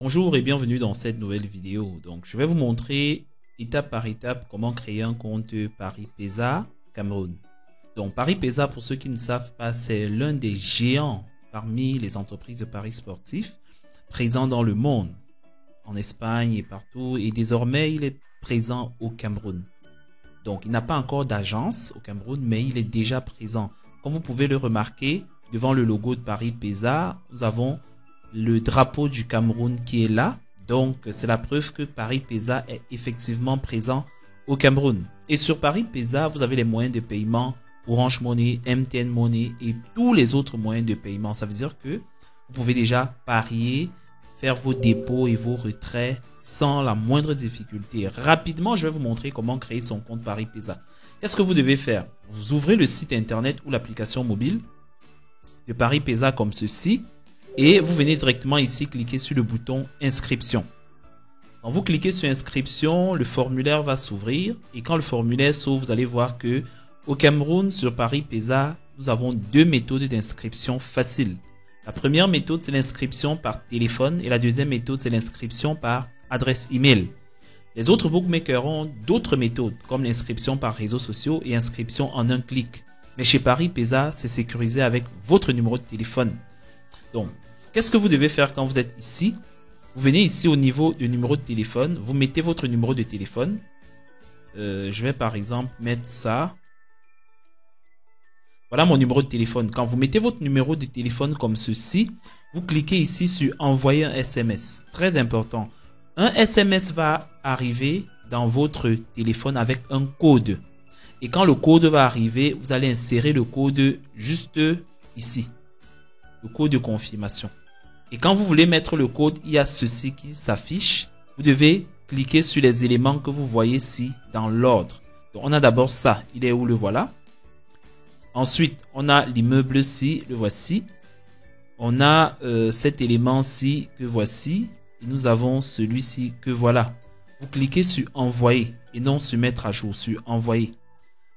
Bonjour et bienvenue dans cette nouvelle vidéo. Donc, je vais vous montrer étape par étape comment créer un compte Paripeesa Cameroun. Donc, Paripeesa, pour ceux qui ne savent pas, c'est l'un des géants parmi les entreprises de paris sportifs présents dans le monde, en Espagne et partout. Et désormais, il est présent au Cameroun. Donc, il n'a pas encore d'agence au Cameroun, mais il est déjà présent. Comme vous pouvez le remarquer, devant le logo de Paripeesa, nous avons le drapeau du Cameroun qui est là. Donc, c'est la preuve que Paripeesa est effectivement présent au Cameroun. Et sur Paripeesa, vous avez les moyens de paiement Orange Money, MTN Money et tous les autres moyens de paiement. Ça veut dire que vous pouvez déjà parier, faire vos dépôts et vos retraits sans la moindre difficulté. Rapidement, je vais vous montrer comment créer son compte Paripeesa. Qu'est-ce que vous devez faire? Vous ouvrez le site internet ou l'application mobile de Paripeesa comme ceci. Et vous venez directement ici cliquer sur le bouton inscription. Quand vous cliquez sur inscription, le formulaire va s'ouvrir. Et quand le formulaire s'ouvre, vous allez voir que au Cameroun, sur Paripeesa, nous avons deux méthodes d'inscription faciles. La première méthode, c'est l'inscription par téléphone. Et la deuxième méthode, c'est l'inscription par adresse email. Les autres bookmakers ont d'autres méthodes, comme l'inscription par réseaux sociaux et inscription en un clic. Mais chez Paripeesa, c'est sécurisé avec votre numéro de téléphone. Donc, qu'est-ce que vous devez faire quand vous êtes ici? Vous venez ici au niveau du numéro de téléphone. Vous mettez votre numéro de téléphone. Je vais par exemple mettre ça. Voilà mon numéro de téléphone. Quand vous mettez votre numéro de téléphone comme ceci, vous cliquez ici sur envoyer un SMS. Très important. Un SMS va arriver dans votre téléphone avec un code. Et quand le code va arriver, vous allez insérer le code juste ici. Le code de confirmation. Et quand vous voulez mettre le code, il y a ceci qui s'affiche. Vous devez cliquer sur les éléments que vous voyez ici dans l'ordre. Donc, on a d'abord ça. Il est où? Le voilà. Ensuite, on a l'immeuble-ci. Le voici. On a cet élément-ci que voici. Et nous avons celui-ci que voilà. Vous cliquez sur envoyer et non sur mettre à jour, sur envoyer.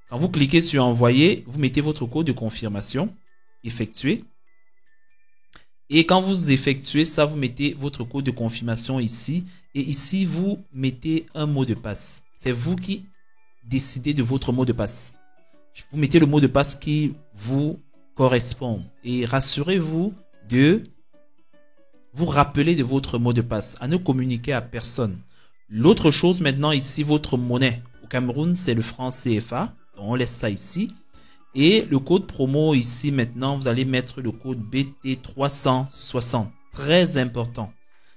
Quand vous cliquez sur envoyer, vous mettez votre code de confirmation. Effectuer. Et quand vous effectuez ça, vous mettez votre code de confirmation ici. Et ici, vous mettez un mot de passe. C'est vous qui décidez de votre mot de passe. Vous mettez le mot de passe qui vous correspond. Et rassurez-vous de vous rappeler de votre mot de passe. À ne communiquer à personne. L'autre chose maintenant ici, votre monnaie. Au Cameroun, c'est le franc CFA. Donc on laisse ça ici. Et le code promo ici maintenant, vous allez mettre le code BT360. Très important.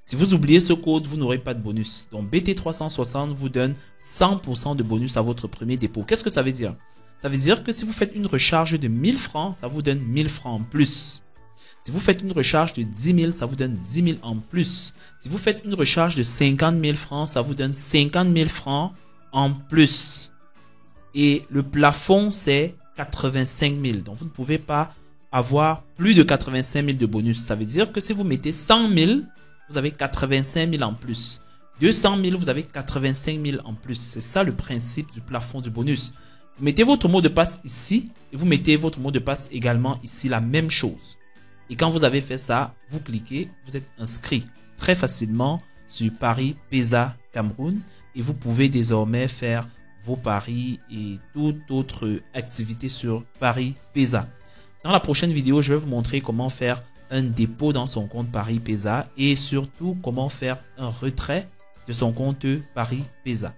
Si vous oubliez ce code, vous n'aurez pas de bonus. Donc BT360 vous donne 100% de bonus à votre premier dépôt. Qu'est-ce que ça veut dire? Ça veut dire que si vous faites une recharge de 1000 francs, ça vous donne 1000 francs en plus. Si vous faites une recharge de 10 000, ça vous donne 10 000 en plus. Si vous faites une recharge de 50 000 francs, ça vous donne 50 000 francs en plus. Et le plafond, c'est 85 000. Donc, vous ne pouvez pas avoir plus de 85 000 de bonus. Ça veut dire que si vous mettez 100 000, vous avez 85 000 en plus. 200 000, vous avez 85 000 en plus. C'est ça le principe du plafond du bonus. Vous mettez votre mot de passe ici et vous mettez votre mot de passe également ici, la même chose. Et quand vous avez fait ça, vous cliquez, vous êtes inscrit très facilement sur Paripeesa Cameroun et vous pouvez désormais faire vos paris et toute autre activité sur Paripeesa. Dans la prochaine vidéo, je vais vous montrer comment faire un dépôt dans son compte Paripeesa et surtout comment faire un retrait de son compte Paripeesa.